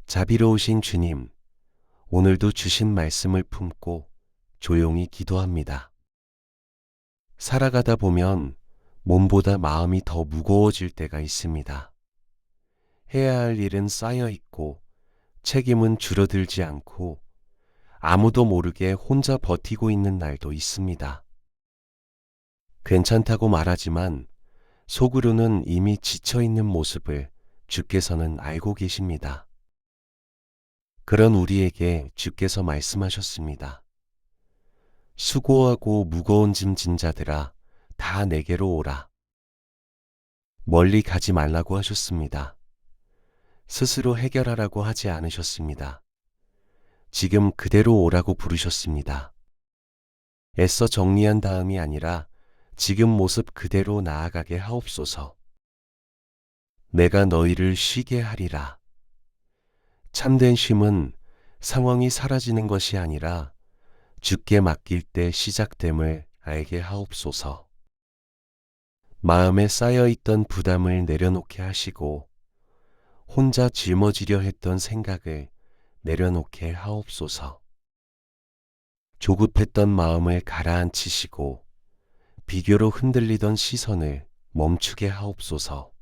자비로우신 주님, 오늘도 주신 말씀을 품고 조용히 기도합니다. 살아가다 보면 몸보다 마음이 더 무거워질 때가 있습니다. 해야 할 일은 쌓여 있고 책임은 줄어들지 않고 아무도 모르게 혼자 버티고 있는 날도 있습니다. 괜찮다고 말하지만 속으로는 이미 지쳐 있는 모습을 주께서는 알고 계십니다. 그런 우리에게 주께서 말씀하셨습니다. 수고하고 무거운 짐 진 자들아, 다 내게로 오라. 멀리 가지 말라고 하셨습니다. 스스로 해결하라고 하지 않으셨습니다. 지금 그대로 오라고 부르셨습니다. 애써 정리한 다음이 아니라 지금 모습 그대로 나아가게 하옵소서. 내가 너희를 쉬게 하리라. 참된 쉼은 상황이 사라지는 것이 아니라 주께 맡길 때 시작됨을 알게 하옵소서. 마음에 쌓여있던 부담을 내려놓게 하시고 혼자 짊어지려 했던 생각을 내려놓게 하옵소서. 조급했던 마음을 가라앉히시고 비교로 흔들리던 시선을 멈추게 하옵소서.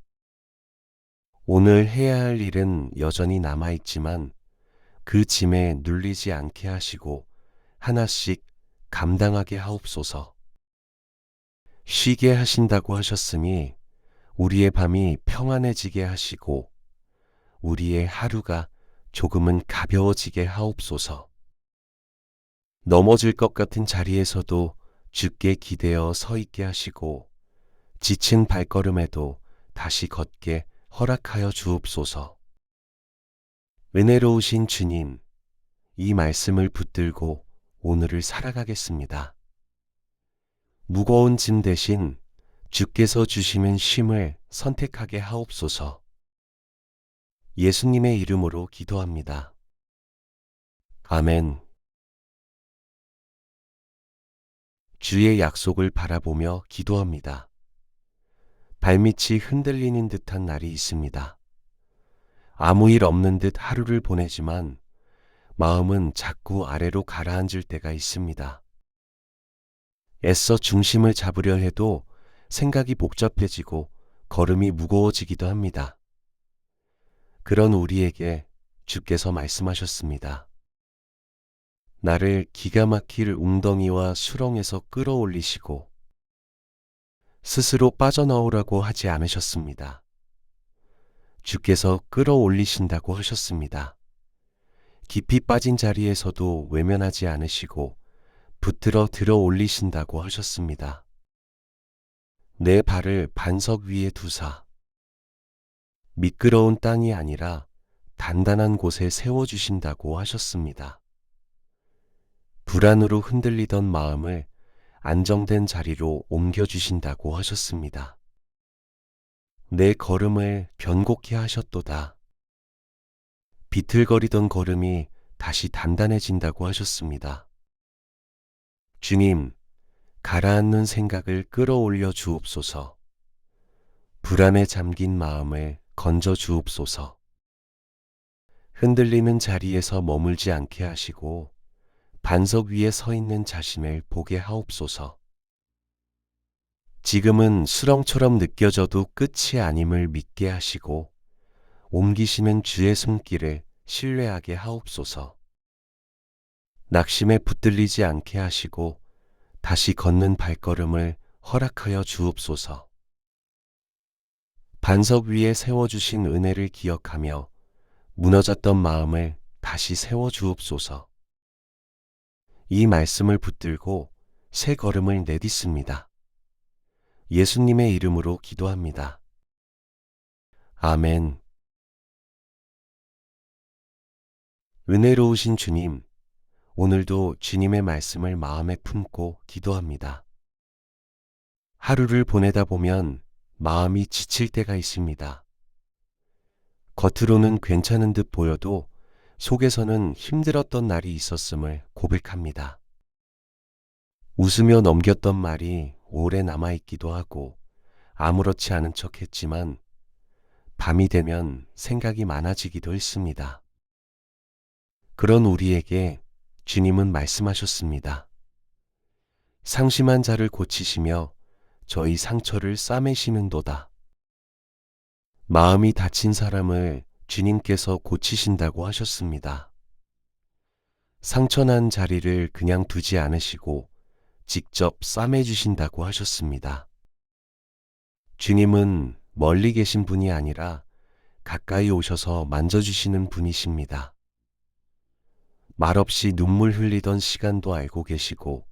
오늘 해야 할 일은 여전히 남아있지만 그 짐에 눌리지 않게 하시고 하나씩 감당하게 하옵소서. 쉬게 하신다고 하셨으니 우리의 밤이 평안해지게 하시고 우리의 하루가 조금은 가벼워지게 하옵소서. 넘어질 것 같은 자리에서도 주께 기대어 서 있게 하시고 지친 발걸음에도 다시 걷게 허락하여 주옵소서. 은혜로우신 주님, 이 말씀을 붙들고 오늘을 살아가겠습니다. 무거운 짐 대신 주께서 주시는 쉼을 선택하게 하옵소서. 예수님의 이름으로 기도합니다. 아멘. 주의 약속을 바라보며 기도합니다. 발밑이 흔들리는 듯한 날이 있습니다. 아무 일 없는 듯 하루를 보내지만 마음은 자꾸 아래로 가라앉을 때가 있습니다. 애써 중심을 잡으려 해도 생각이 복잡해지고 걸음이 무거워지기도 합니다. 그런 우리에게 주께서 말씀하셨습니다. 나를 기가 막힐 웅덩이와 수렁에서 끌어올리시고 스스로 빠져나오라고 하지 않으셨습니다. 주께서 끌어올리신다고 하셨습니다. 깊이 빠진 자리에서도 외면하지 않으시고 붙들어 들어 올리신다고 하셨습니다. 내 발을 반석 위에 두사 미끄러운 땅이 아니라 단단한 곳에 세워주신다고 하셨습니다. 불안으로 흔들리던 마음을 안정된 자리로 옮겨주신다고 하셨습니다. 내 걸음을 변곡케 하셨도다. 비틀거리던 걸음이 다시 단단해진다고 하셨습니다. 주님, 가라앉는 생각을 끌어올려 주옵소서. 불안에 잠긴 마음을 건져 주옵소서. 흔들리는 자리에서 머물지 않게 하시고 반석 위에 서 있는 자신을 보게 하옵소서. 지금은 수렁처럼 느껴져도 끝이 아님을 믿게 하시고 옮기시는 주의 손길을 신뢰하게 하옵소서. 낙심에 붙들리지 않게 하시고 다시 걷는 발걸음을 허락하여 주옵소서. 반석 위에 세워주신 은혜를 기억하며 무너졌던 마음을 다시 세워주옵소서. 이 말씀을 붙들고 새 걸음을 내딛습니다. 예수님의 이름으로 기도합니다. 아멘. 은혜로우신 주님, 오늘도 주님의 말씀을 마음에 품고 기도합니다. 하루를 보내다 보면 마음이 지칠 때가 있습니다. 겉으로는 괜찮은 듯 보여도 속에서는 힘들었던 날이 있었음을 고백합니다. 웃으며 넘겼던 말이 오래 남아있기도 하고 아무렇지 않은 척 했지만 밤이 되면 생각이 많아지기도 했습니다. 그런 우리에게 주님은 말씀하셨습니다. 상심한 자를 고치시며 저희 상처를 싸매시는도다. 마음이 다친 사람을 주님께서 고치신다고 하셨습니다. 상처난 자리를 그냥 두지 않으시고 직접 싸매주신다고 하셨습니다. 주님은 멀리 계신 분이 아니라 가까이 오셔서 만져주시는 분이십니다. 말없이 눈물 흘리던 시간도 알고 계시고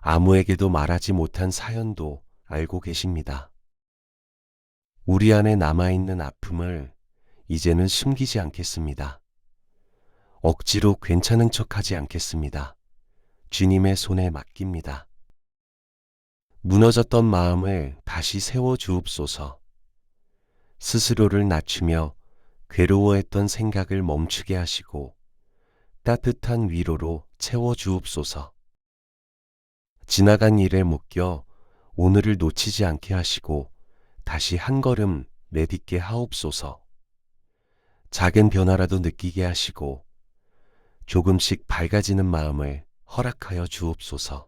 아무에게도 말하지 못한 사연도 알고 계십니다. 우리 안에 남아있는 아픔을 이제는 숨기지 않겠습니다. 억지로 괜찮은 척하지 않겠습니다. 주님의 손에 맡깁니다. 무너졌던 마음을 다시 세워 주옵소서. 스스로를 낮추며 괴로워했던 생각을 멈추게 하시고 따뜻한 위로로 채워 주옵소서. 지나간 일에 묶여 오늘을 놓치지 않게 하시고 다시 한 걸음 내딛게 하옵소서. 작은 변화라도 느끼게 하시고 조금씩 밝아지는 마음을 허락하여 주옵소서.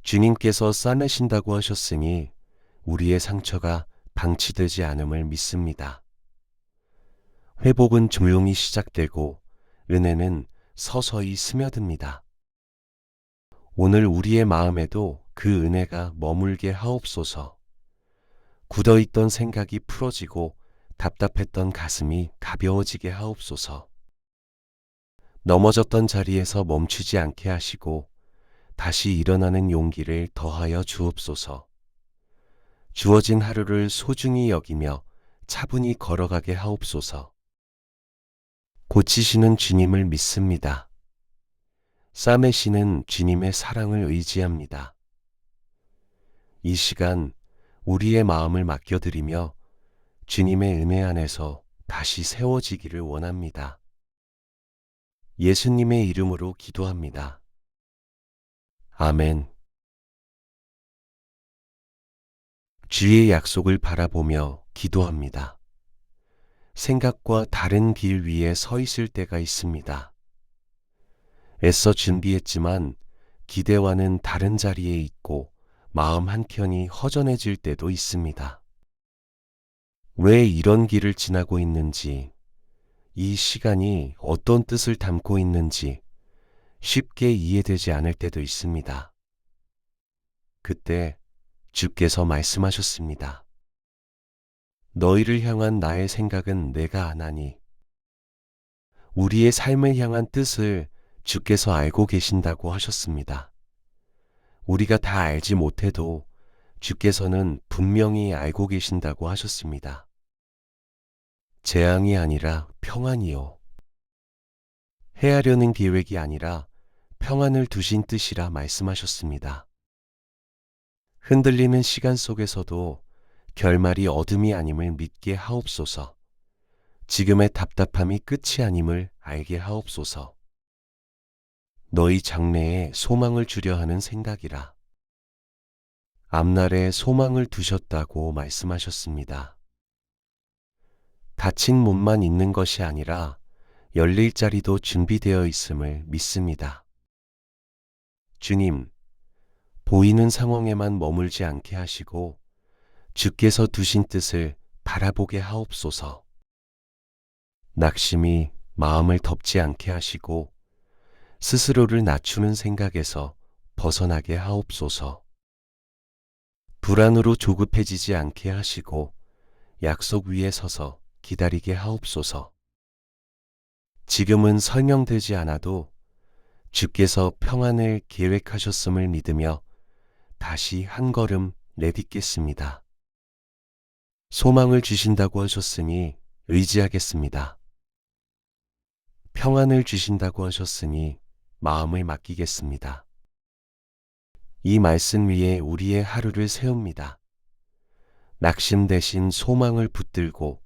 주님께서 싸매신다고 하셨으니 우리의 상처가 방치되지 않음을 믿습니다. 회복은 조용히 시작되고 은혜는 서서히 스며듭니다. 오늘 우리의 마음에도 그 은혜가 머물게 하옵소서. 굳어있던 생각이 풀어지고 답답했던 가슴이 가벼워지게 하옵소서. 넘어졌던 자리에서 멈추지 않게 하시고 다시 일어나는 용기를 더하여 주옵소서. 주어진 하루를 소중히 여기며 차분히 걸어가게 하옵소서. 고치시는 주님을 믿습니다. 싸매시는 주님의 사랑을 의지합니다. 이 시간 우리의 마음을 맡겨드리며 주님의 은혜 안에서 다시 세워지기를 원합니다. 예수님의 이름으로 기도합니다. 아멘. 주의 약속을 바라보며 기도합니다. 생각과 다른 길 위에 서 있을 때가 있습니다. 애써 준비했지만 기대와는 다른 자리에 있고 마음 한켠이 허전해질 때도 있습니다. 왜 이런 길을 지나고 있는지, 이 시간이 어떤 뜻을 담고 있는지 쉽게 이해되지 않을 때도 있습니다. 그때 주께서 말씀하셨습니다. 너희를 향한 나의 생각은 내가 아나니. 우리의 삶을 향한 뜻을 주께서 알고 계신다고 하셨습니다. 우리가 다 알지 못해도 주께서는 분명히 알고 계신다고 하셨습니다. 재앙이 아니라 평안이요. 해하려는 계획이 아니라 평안을 두신 뜻이라 말씀하셨습니다. 흔들리는 시간 속에서도 결말이 어둠이 아님을 믿게 하옵소서. 지금의 답답함이 끝이 아님을 알게 하옵소서. 너희 장래에 소망을 주려 하는 생각이라. 앞날에 소망을 두셨다고 말씀하셨습니다. 닫힌 문만 있는 것이 아니라 열릴 자리도 준비되어 있음을 믿습니다. 주님, 보이는 상황에만 머물지 않게 하시고 주께서 두신 뜻을 바라보게 하옵소서. 낙심이 마음을 덮지 않게 하시고 스스로를 낮추는 생각에서 벗어나게 하옵소서. 불안으로 조급해지지 않게 하시고 약속 위에 서서 기다리게 하옵소서. 지금은 설명되지 않아도 주께서 평안을 계획하셨음을 믿으며 다시 한 걸음 내딛겠습니다. 소망을 주신다고 하셨으니 의지하겠습니다. 평안을 주신다고 하셨으니 마음을 맡기겠습니다. 이 말씀 위에 우리의 하루를 세웁니다. 낙심 대신 소망을 붙들고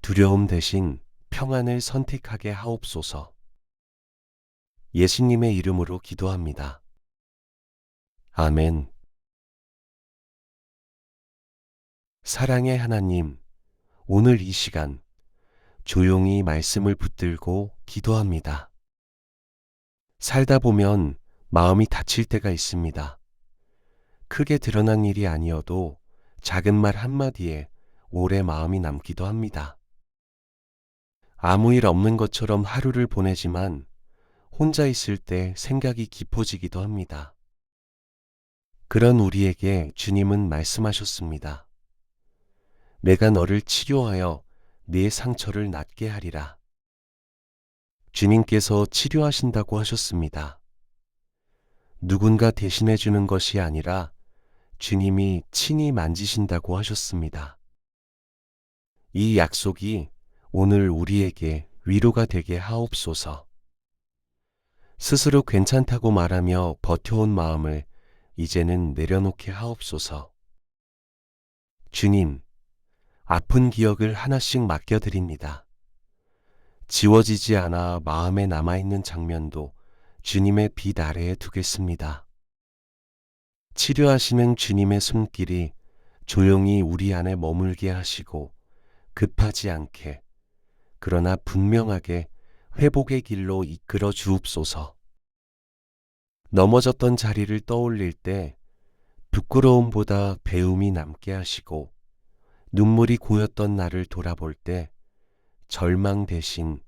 두려움 대신 평안을 선택하게 하옵소서. 예수님의 이름으로 기도합니다. 아멘. 사랑의 하나님, 오늘 이 시간 조용히 말씀을 붙들고 기도합니다. 살다 보면 마음이 다칠 때가 있습니다. 크게 드러난 일이 아니어도 작은 말 한마디에 오래 마음이 남기도 합니다. 아무 일 없는 것처럼 하루를 보내지만 혼자 있을 때 생각이 깊어지기도 합니다. 그런 우리에게 주님은 말씀하셨습니다. 내가 너를 치료하여 네 상처를 낫게 하리라. 주님께서 치료하신다고 하셨습니다. 누군가 대신해 주는 것이 아니라 주님이 친히 만지신다고 하셨습니다. 이 약속이 오늘 우리에게 위로가 되게 하옵소서. 스스로 괜찮다고 말하며 버텨온 마음을 이제는 내려놓게 하옵소서. 주님, 아픈 기억을 하나씩 맡겨드립니다. 지워지지 않아 마음에 남아있는 장면도 주님의 빛 아래에 두겠습니다. 치료하시는 주님의 손길이 조용히 우리 안에 머물게 하시고 급하지 않게 그러나 분명하게 회복의 길로 이끌어 주옵소서. 넘어졌던 자리를 떠올릴 때 부끄러움보다 배움이 남게 하시고 눈물이 고였던 나를 돌아볼 때 절망 대신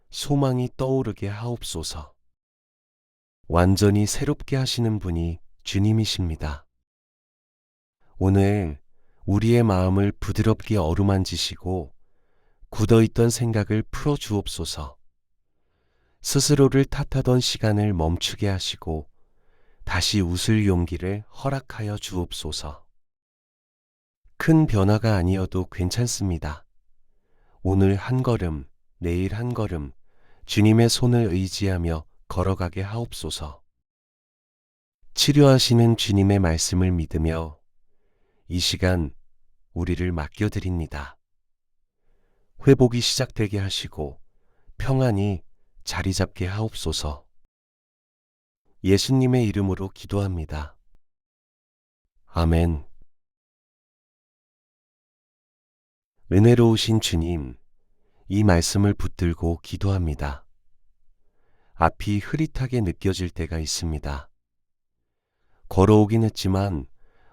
소망이 떠오르게 하옵소서. 완전히 새롭게 하시는 분이 주님이십니다. 오늘 우리의 마음을 부드럽게 어루만지시고 굳어있던 생각을 풀어 주옵소서. 스스로를 탓하던 시간을 멈추게 하시고 다시 웃을 용기를 허락하여 주옵소서. 큰 변화가 아니어도 괜찮습니다. 오늘 한 걸음, 내일 한 걸음 주님의 손을 의지하며 걸어가게 하옵소서. 치료하시는 주님의 말씀을 믿으며 이 시간 우리를 맡겨드립니다. 회복이 시작되게 하시고 평안이 자리 잡게 하옵소서. 예수님의 이름으로 기도합니다. 아멘. 은혜로우신 주님, 이 말씀을 붙들고 기도합니다. 앞이 흐릿하게 느껴질 때가 있습니다. 걸어오긴 했지만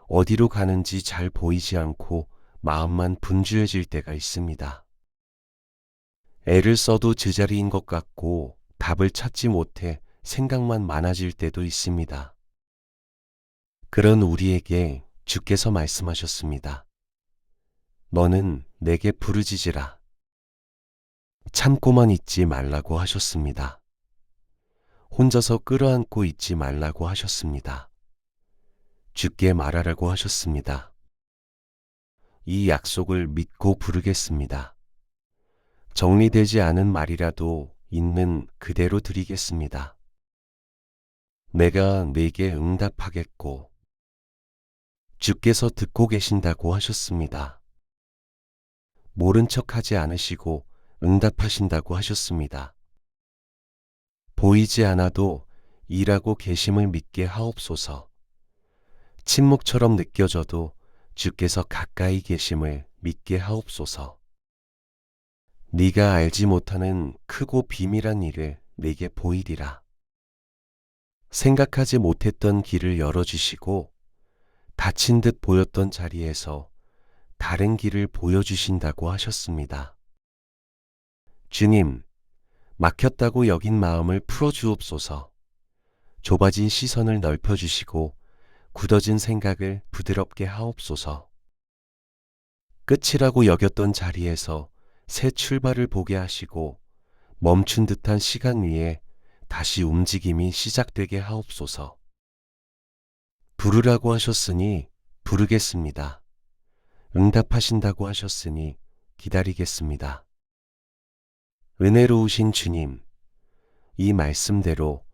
어디로 가는지 잘 보이지 않고 마음만 분주해질 때가 있습니다. 애를 써도 제자리인 것 같고 답을 찾지 못해 생각만 많아질 때도 있습니다. 그런 우리에게 주께서 말씀하셨습니다. 너는 내게 부르짖으라. 참고만 있지 말라고 하셨습니다. 혼자서 끌어안고 있지 말라고 하셨습니다. 주께 말하라고 하셨습니다. 이 약속을 믿고 부르겠습니다. 정리되지 않은 말이라도 있는 그대로 드리겠습니다. 내가 네게 응답하겠고 주께서 듣고 계신다고 하셨습니다. 모른 척하지 않으시고 응답하신다고 하셨습니다. 보이지 않아도 일하고 계심을 믿게 하옵소서. 침묵처럼 느껴져도 주께서 가까이 계심을 믿게 하옵소서. 네가 알지 못하는 크고 비밀한 일을 네게 보이리라. 생각하지 못했던 길을 열어주시고 닫힌 듯 보였던 자리에서 다른 길을 보여주신다고 하셨습니다. 주님, 막혔다고 여긴 마음을 풀어주옵소서. 좁아진 시선을 넓혀주시고 굳어진 생각을 부드럽게 하옵소서. 끝이라고 여겼던 자리에서 새 출발을 보게 하시고 멈춘 듯한 시간 위에 다시 움직임이 시작되게 하옵소서. 부르라고 하셨으니 부르겠습니다. 응답하신다고 하셨으니 기다리겠습니다. 은혜로우신 주님, 이 말씀대로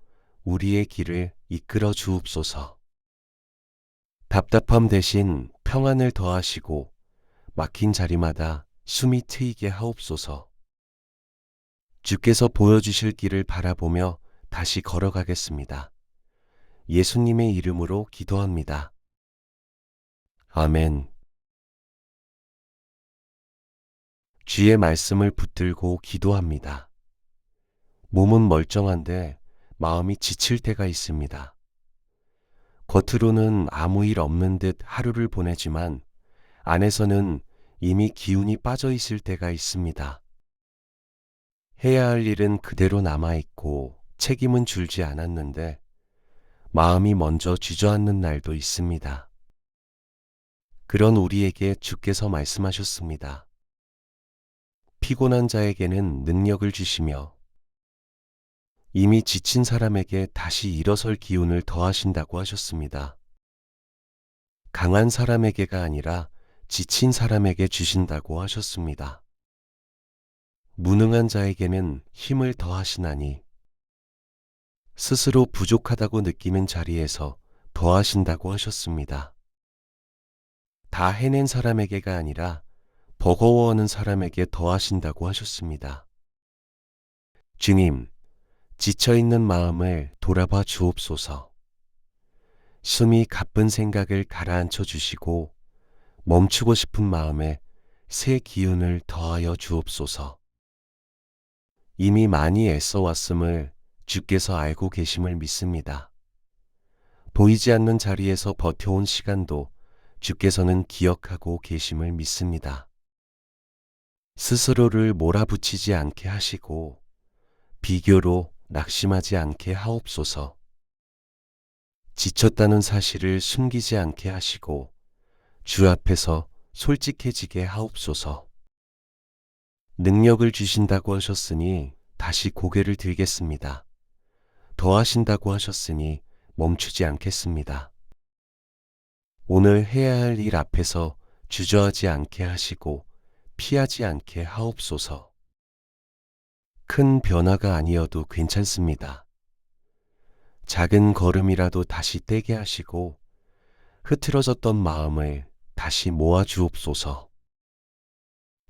우리의 길을 이끌어 주옵소서. 답답함 대신 평안을 더하시고 막힌 자리마다 숨이 트이게 하옵소서. 주께서 보여주실 길을 바라보며 다시 걸어가겠습니다. 예수님의 이름으로 기도합니다. 아멘. 주의 말씀을 붙들고 기도합니다. 몸은 멀쩡한데 마음이 지칠 때가 있습니다. 겉으로는 아무 일 없는 듯 하루를 보내지만 안에서는 이미 기운이 빠져 있을 때가 있습니다. 해야 할 일은 그대로 남아있고 책임은 줄지 않았는데 마음이 먼저 주저앉는 날도 있습니다. 그런 우리에게 주께서 말씀하셨습니다. 피곤한 자에게는 능력을 주시며 이미 지친 사람에게 다시 일어설 기운을 더하신다고 하셨습니다. 강한 사람에게가 아니라 지친 사람에게 주신다고 하셨습니다. 무능한 자에게는 힘을 더하시나니 스스로 부족하다고 느끼는 자리에서 더하신다고 하셨습니다. 다 해낸 사람에게가 아니라 버거워하는 사람에게 더하신다고 하셨습니다. 주님, 지쳐있는 마음을 돌아봐 주옵소서. 숨이 가쁜 생각을 가라앉혀 주시고 멈추고 싶은 마음에 새 기운을 더하여 주옵소서. 이미 많이 애써 왔음을 주께서 알고 계심을 믿습니다. 보이지 않는 자리에서 버텨온 시간도 주께서는 기억하고 계심을 믿습니다. 스스로를 몰아붙이지 않게 하시고 비교로 낙심하지 않게 하옵소서. 지쳤다는 사실을 숨기지 않게 하시고 주 앞에서 솔직해지게 하옵소서. 능력을 주신다고 하셨으니 다시 고개를 들겠습니다. 더하신다고 하셨으니 멈추지 않겠습니다. 오늘 해야 할 일 앞에서 주저하지 않게 하시고 피하지 않게 하옵소서. 큰 변화가 아니어도 괜찮습니다. 작은 걸음이라도 다시 떼게 하시고 흐트러졌던 마음을 다시 모아 주옵소서.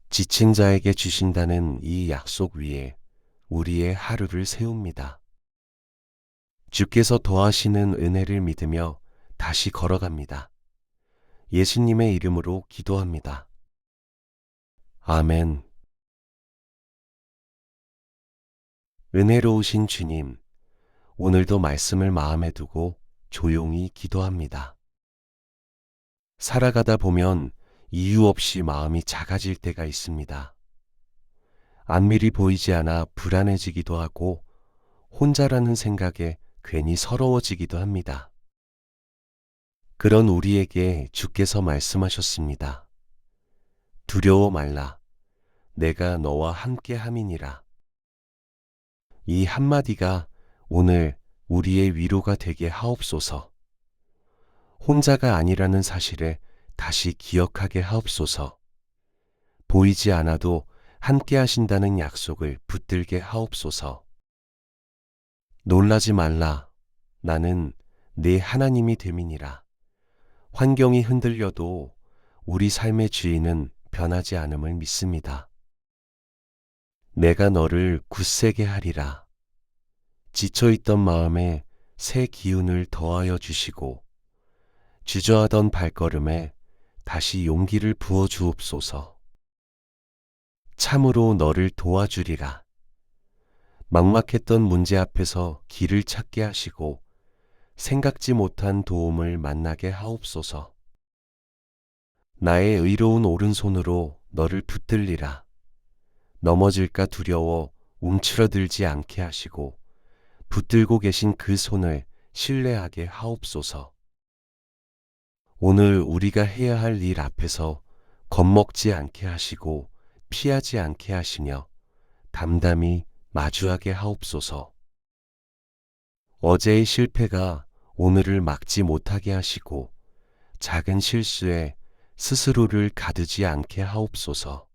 지친 자에게 주신다는 이 약속 위에 우리의 하루를 세웁니다. 주께서 더하시는 은혜를 믿으며 다시 걸어갑니다. 예수님의 이름으로 기도합니다. 아멘. 은혜로우신 주님, 오늘도 말씀을 마음에 두고 조용히 기도합니다. 살아가다 보면 이유 없이 마음이 작아질 때가 있습니다. 안밀이 보이지 않아 불안해지기도 하고 혼자라는 생각에 괜히 서러워지기도 합니다. 그런 우리에게 주께서 말씀하셨습니다. 두려워 말라. 내가 너와 함께 함이니라. 이 한마디가 오늘 우리의 위로가 되게 하옵소서. 혼자가 아니라는 사실에 다시 기억하게 하옵소서. 보이지 않아도 함께 하신다는 약속을 붙들게 하옵소서. 놀라지 말라. 나는 네 하나님이 됨이니라. 환경이 흔들려도 우리 삶의 주인은 변하지 않음을 믿습니다. 내가 너를 굳세게 하리라. 지쳐있던 마음에 새 기운을 더하여 주시고 주저하던 발걸음에 다시 용기를 부어 주옵소서. 참으로 너를 도와주리라. 막막했던 문제 앞에서 길을 찾게 하시고 생각지 못한 도움을 만나게 하옵소서. 나의 의로운 오른손으로 너를 붙들리라. 넘어질까 두려워 움츠러들지 않게 하시고 붙들고 계신 그 손을 신뢰하게 하옵소서. 오늘 우리가 해야 할 일 앞에서 겁먹지 않게 하시고 피하지 않게 하시며 담담히 마주하게 하옵소서. 어제의 실패가 오늘을 막지 못하게 하시고 작은 실수에 스스로를 가두지 않게 하옵소서.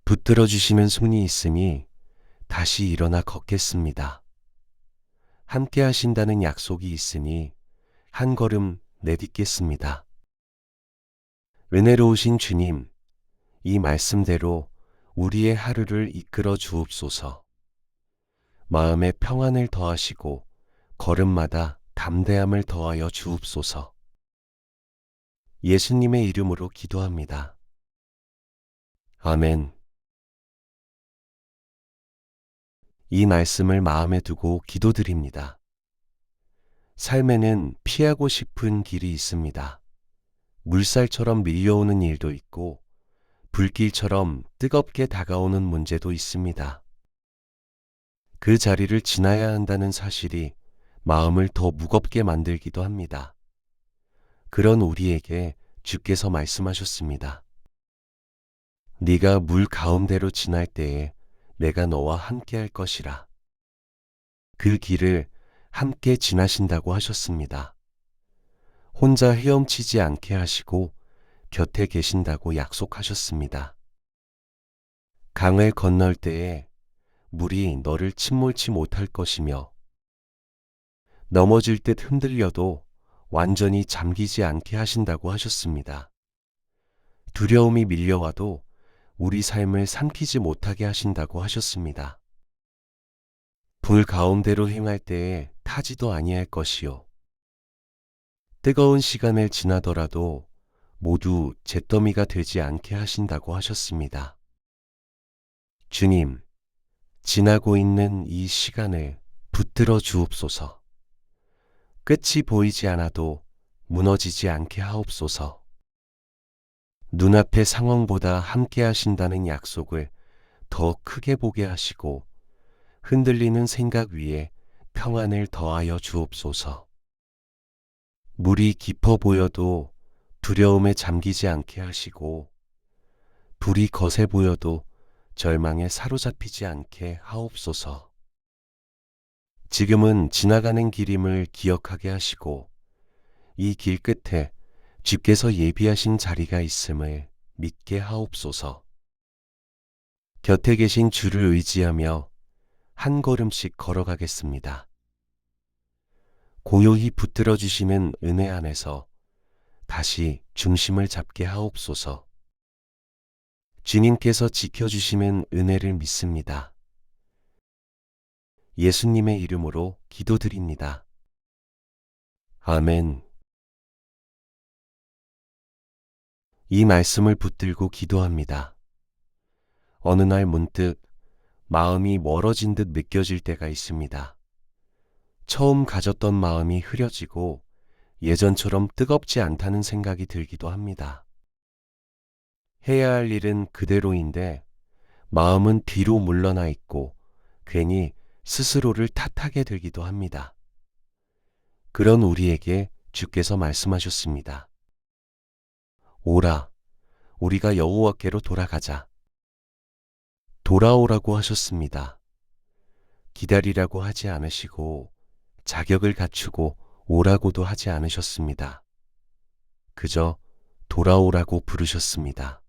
붙들어 주시는 손이 있으니 다시 일어나 걷겠습니다. 함께 하신다는 약속이 있으니 한 걸음 내딛겠습니다. 은혜로우신 주님, 이 말씀대로 우리의 하루를 이끌어 주옵소서. 마음에 평안을 더하시고 걸음마다 담대함을 더하여 주옵소서. 예수님의 이름으로 기도합니다. 아멘. 이 말씀을 마음에 두고 기도드립니다. 삶에는 피하고 싶은 길이 있습니다. 물살처럼 밀려오는 일도 있고, 불길처럼 뜨겁게 다가오는 문제도 있습니다. 그 자리를 지나야 한다는 사실이 마음을 더 무겁게 만들기도 합니다. 그런 우리에게 주께서 말씀하셨습니다. 네가 물 가운데로 지날 때에 내가 너와 함께 할 것이라. 그 길을 함께 지나신다고 하셨습니다. 혼자 헤엄치지 않게 하시고 곁에 계신다고 약속하셨습니다. 강을 건널 때에 물이 너를 침몰치 못할 것이며 넘어질 듯 흔들려도 완전히 잠기지 않게 하신다고 하셨습니다. 두려움이 밀려와도 우리 삶을 삼키지 못하게 하신다고 하셨습니다. 불 가운데로 행할 때에 타지도 아니할 것이요. 뜨거운 시간을 지나더라도 모두 잿더미가 되지 않게 하신다고 하셨습니다. 주님, 지나고 있는 이 시간을 붙들어 주옵소서. 끝이 보이지 않아도 무너지지 않게 하옵소서. 눈앞의 상황보다 함께 하신다는 약속을 더 크게 보게 하시고 흔들리는 생각 위에 평안을 더하여 주옵소서. 물이 깊어 보여도 두려움에 잠기지 않게 하시고 불이 거세 보여도 절망에 사로잡히지 않게 하옵소서. 지금은 지나가는 길임을 기억하게 하시고 이 길 끝에 주께서 예비하신 자리가 있음을 믿게 하옵소서. 곁에 계신 주를 의지하며 한 걸음씩 걸어가겠습니다. 고요히 붙들어 주시는 은혜 안에서 다시 중심을 잡게 하옵소서. 주님께서 지켜주시는 은혜를 믿습니다. 예수님의 이름으로 기도드립니다. 아멘. 이 말씀을 붙들고 기도합니다. 어느 날 문득 마음이 멀어진 듯 느껴질 때가 있습니다. 처음 가졌던 마음이 흐려지고 예전처럼 뜨겁지 않다는 생각이 들기도 합니다. 해야 할 일은 그대로인데 마음은 뒤로 물러나 있고 괜히 스스로를 탓하게 되기도 합니다. 그런 우리에게 주께서 말씀하셨습니다. 오라, 우리가 여호와께로 돌아가자. 돌아오라고 하셨습니다. 기다리라고 하지 않으시고 자격을 갖추고 오라고도 하지 않으셨습니다. 그저 돌아오라고 부르셨습니다.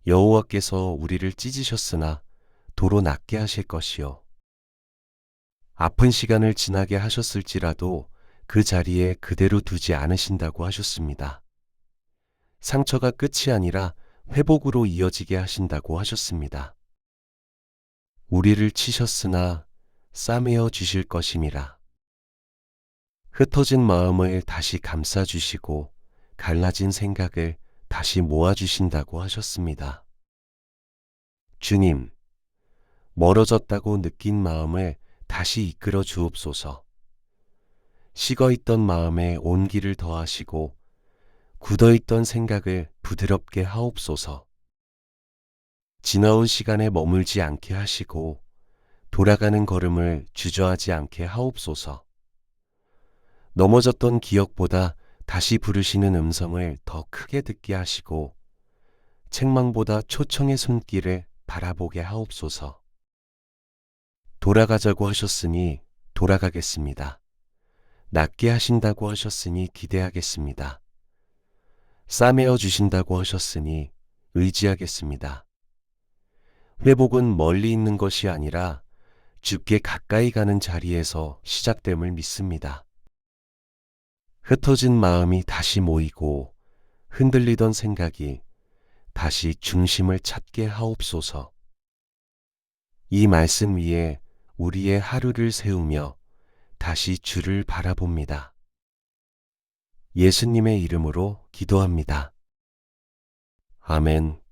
여호와께서 우리를 찢으셨으나 도로 낫게 하실 것이요. 아픈 시간을 지나게 하셨을지라도 그 자리에 그대로 두지 않으신다고 하셨습니다. 상처가 끝이 아니라 회복으로 이어지게 하신다고 하셨습니다. 우리를 치셨으나 싸매어 주실 것임이라. 흩어진 마음을 다시 감싸주시고 갈라진 생각을 다시 모아주신다고 하셨습니다. 주님, 멀어졌다고 느낀 마음을 다시 이끌어 주옵소서. 식어있던 마음에 온기를 더하시고 굳어있던 생각을 부드럽게 하옵소서. 지나온 시간에 머물지 않게 하시고 돌아가는 걸음을 주저하지 않게 하옵소서. 넘어졌던 기억보다 다시 부르시는 음성을 더 크게 듣게 하시고 책망보다 초청의 손길을 바라보게 하옵소서. 돌아가자고 하셨으니 돌아가겠습니다. 낫게 하신다고 하셨으니 기대하겠습니다. 싸매어 주신다고 하셨으니 의지하겠습니다. 회복은 멀리 있는 것이 아니라 주께 가까이 가는 자리에서 시작됨을 믿습니다. 흩어진 마음이 다시 모이고 흔들리던 생각이 다시 중심을 찾게 하옵소서. 이 말씀 위에 우리의 하루를 세우며 다시 주를 바라봅니다. 예수님의 이름으로 기도합니다. 아멘.